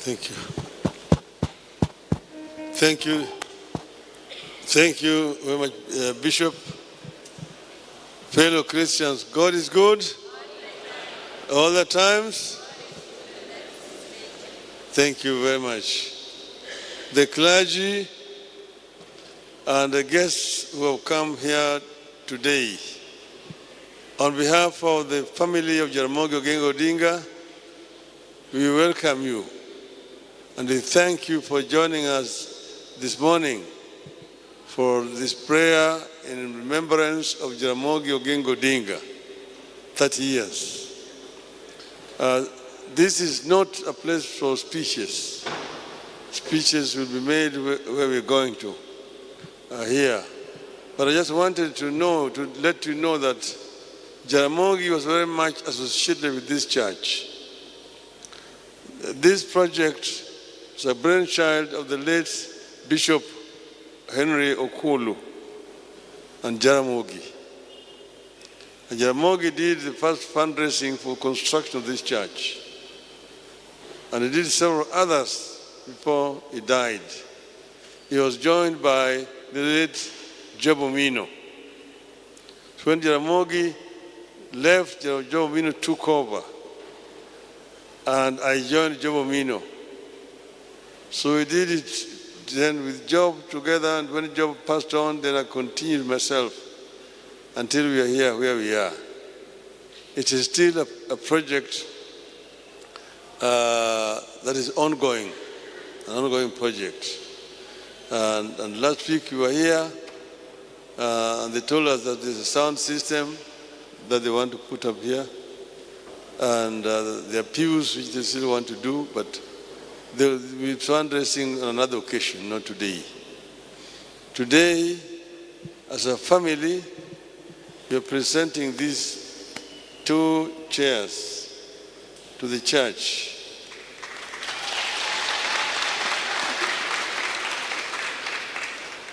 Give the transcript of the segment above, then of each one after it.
Thank you. Thank you. Thank you very much, Bishop. Fellow Christians, God is good all the times. Thank you very much. The clergy and the guests who have come here today, on behalf of the family of Jaramogi Oginga Odinga, we welcome you and we thank you for joining us this morning for this prayer in remembrance of Jaramogi Oginga Odinga, 30 years. This is not a place for speeches. Speeches will be made where we're going to, here. But I just wanted to know, to let you know that Jaramogi was very much associated with this church. This project is a brainchild of the late Bishop Henry Okulu and Jaramogi. And Jaramogi did the first fundraising for construction of this church. And he did several others before he died. He was joined by the late Jobomino. So when Jaramogi left, Jobomino took over. And I joined Jobomino. So we did it then with Job together, and when Job passed on, then I continued myself until we are here where we are. It is still a project that is ongoing, an ongoing project. And last week we were here, and they told us that there's a sound system that they want to put up here, and there are pews which they still want to do, but they'll be fundraising on another occasion, not today. Today, as a family, we are presenting these 2 chairs to the church.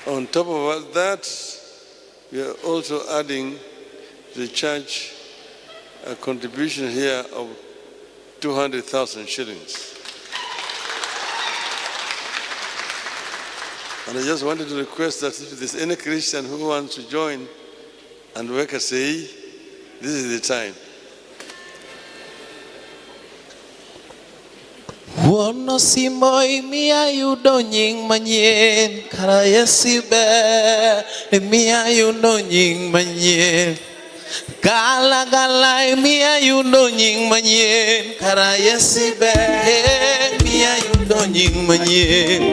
On top of that, we are also adding to the church a contribution here of 200,000 shillings. And I just wanted to request that if there's any Christian who wants to join and work a say, this is the time. Wono simoi mia yudo nying manyen kara yesibe mia yudo nying manyen gala gala mia yudo nying manyen kara yesibe mia yudo nying manyen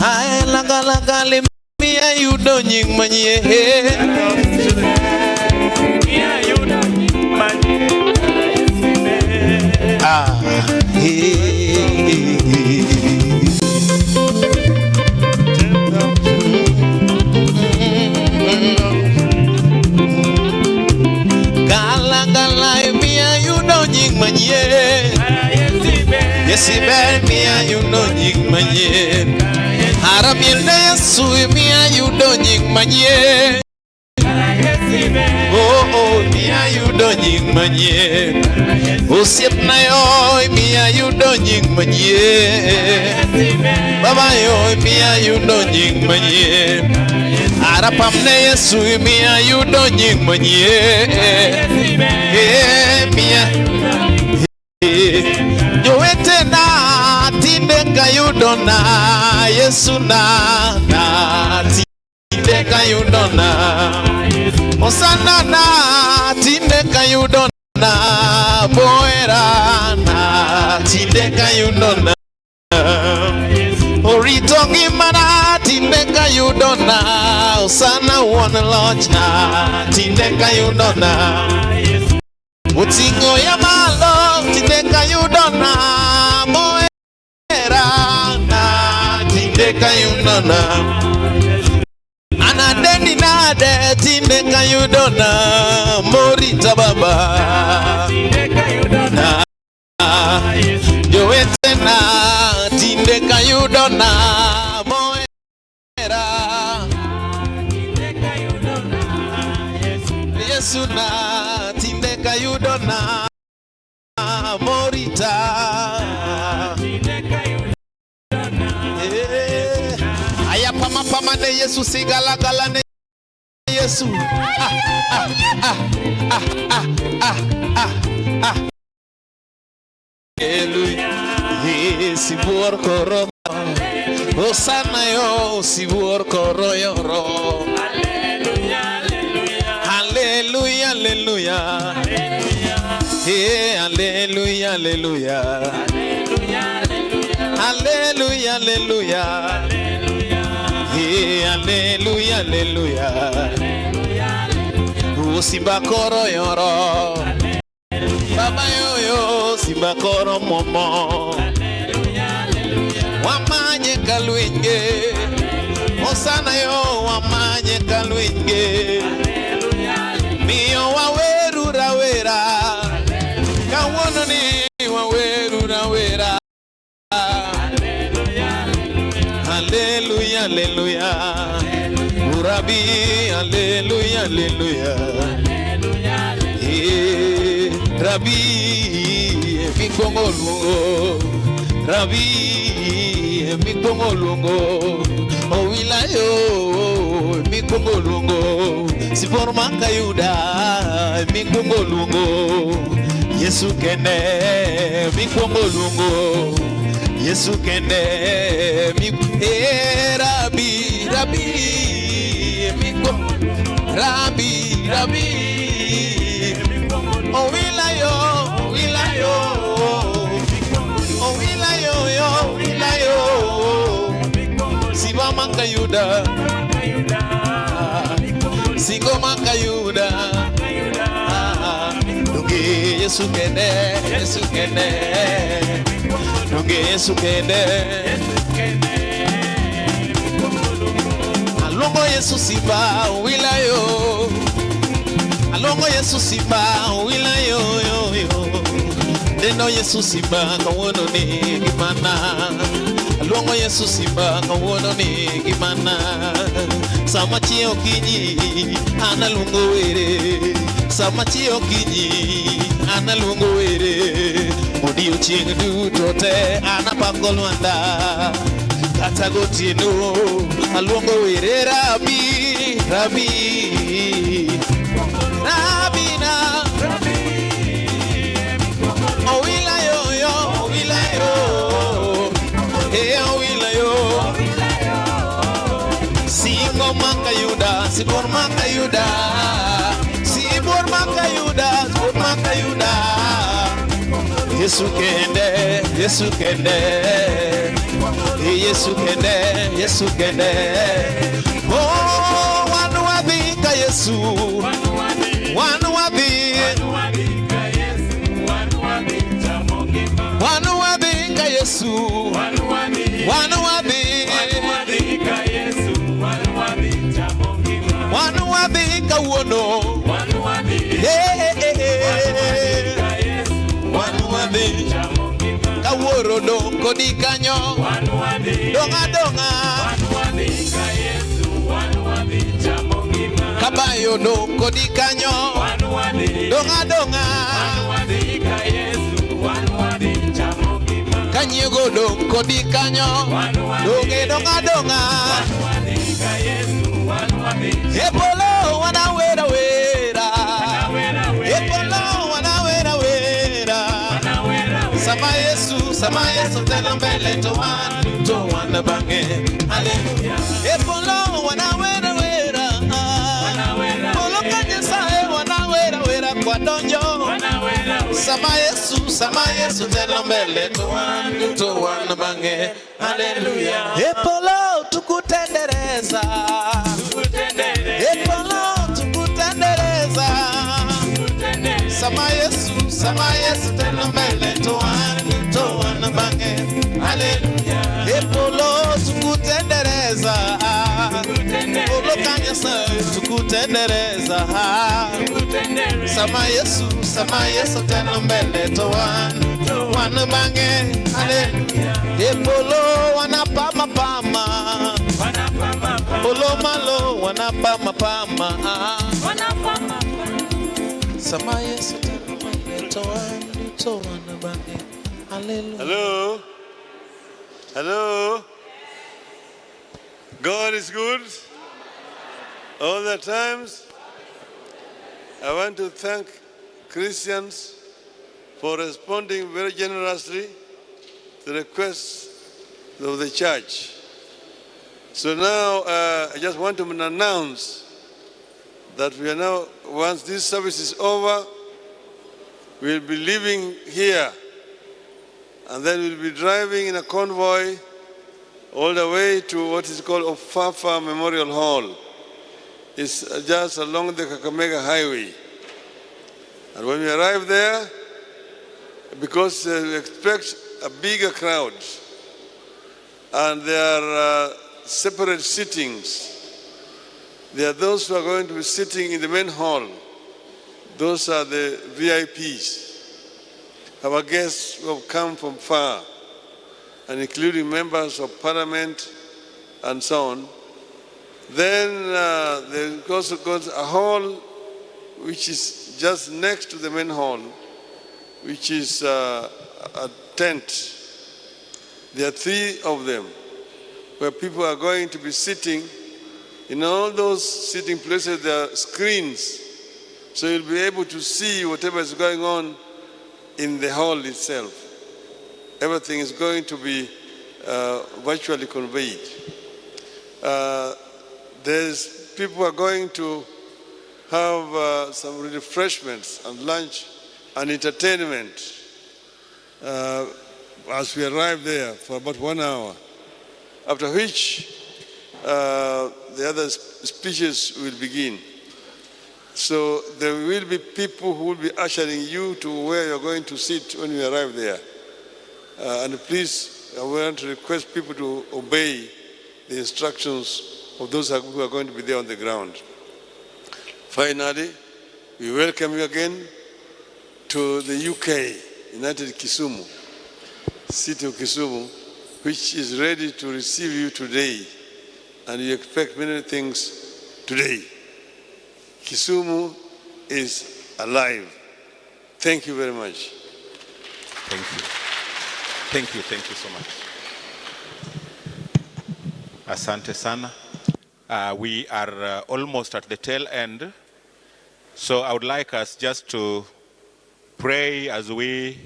ay la gala gala mia yudo nying manyen mia yudo nying manyen ah gala gala mia yudo nying manyen yesibe mia yudo nying manyen aramilne yesu mia yudo nying manyen oh mia yudo nying manyen osiep na yo mia yudo nying manyen baba yo mia yudo nying manyen arapam ne yesu mia yudo nying manyen mia joete na tinde kayudo na yesu na tinde kayudo na osana na tinde kayudo na boera na tinde kayudo na oritongi mana tinde kayudo na osana one lodge na tinde kayudo na utingo ya malo tinde kayudo na boera na tinde kayudo na anadeni nade tinde kayudo na morita baba tinde kayudo na joete na tinde kayudo na moera tinde kayudo na yesu na tinde kayudo na morita tinde kayudo mane Yesu sigala gala ne Yesu. Hallelujah. Si buor koro. Osana yo si buor koro yoro. Hallelujah. Hallelujah. Hallelujah. Hey, hallelujah. Hallelujah. Hallelujah. Hallelujah. Hey, hallelujah. Hallelujah. Simba koro yoro. Baba yo simba koro momo. Wamanye kalwinge. Osana yo wamanye kalwinge. Miyo waweru rawera. Kawono ni waweru rawera. Hallelujah, hallelujah. Urabi, hallelujah, hallelujah. Rabi, mi kongolungo. Rabi, mi kongolungo. Owilayo, mi kongolungo. Si forma kayuda, mi kongolungo. Yesu kene, mi kongolungo. Yesu kene, mi Rabi, Rabi, mi kongolungo. Rabi, Rabi. Oh wilayo, wilayo, oh wilayo, yo wilayo. Siba makayuda, singo makayuda. Dunge Yesu kene, Yesu kene. Dunge Yesu kene. Alongo Yesu siba wilayo. Alongo Yesu simba wilayo yo yo. Deno Yesu simba kawono ni gimana. Alongo Yesu simba kawono ni gimana. Samachi okinyi analungo were. Samachi okinyi analungo were. Odio chieng duto te anapangolwanda. Kata gotieno alongo were Rabi, Rabi. Rabina, Rabi, oh wilayo yo, wilayo, hey oh wilayo, singo makayuda, sibor makayuda, sibor makayuda, sibor makayuda. Yesu kende, Yesu kende, Yesu kende, Yesu kende. Oh, wanu wabika Yesu. Wanu wabika Yesu. Wanu wabika wono. Wanu wabika kaworo don kodikanyo. Donga donga. Kabayo don kodikanyo. Donga donga. Kanyego don kodikanyo. Donge donga donga. Epolo wana wera wera. Epolo wana wera wera. Sama Yesu tena mbele to wana bange. Hallelujah. Epolo wana wera wera. Polo kanyesa wana wera wera kwa donjo. Sama Yesu tena mbele to wana bange. Hallelujah. Epolo tukutendereza. Epolo tukutendereza. Sama Yesu tena mbele to wana bange. Hallelujah. Epolo tukutendereza. Polo kanyesa tukutendereza. Sama Yesu tena mbele to wana bange. Hallelujah. Epolo wana pama. Polo malo wana pama. Sama Yesu tena mbele to wana bange. Hallelujah. Hello. Hello. God is good all the times. I want to thank Christians for responding very generously to the requests of the church. So now I just want to announce that we are now, once this service is over, we'll be leaving here and then we'll be driving in a convoy all the way to what is called Ofafa Memorial Hall. It's just along the Kakamega Highway. And when we arrive there, because we expect a bigger crowd, and there are separate sittings. There are those who are going to be sitting in the main hall. Those are the VIPs. Our guests who have come from far, and including members of parliament and so on. Then there also goes a hall which is just next to the main hall, which is a tent. There are 3 of them, where people are going to be sitting. In all those sitting places, there are screens, so you'll be able to see whatever is going on in the hall itself. Everything is going to be virtually conveyed. People are going to have some refreshments and lunch and entertainment as we arrive there for about 1 hour, after which the other speeches will begin. So there will be people who will be ushering you to where you're going to sit when you arrive there. And please, I want to request people to obey the instructions of those who are going to be there on the ground. Finally, we welcome you again to the UK, United Kisumu, city of Kisumu, which is ready to receive you today. And you expect many things today. Kisumu is alive. Thank you very much. Thank you. Thank you so much. Asante sana. We are almost at the tail end. So I would like us just to pray as we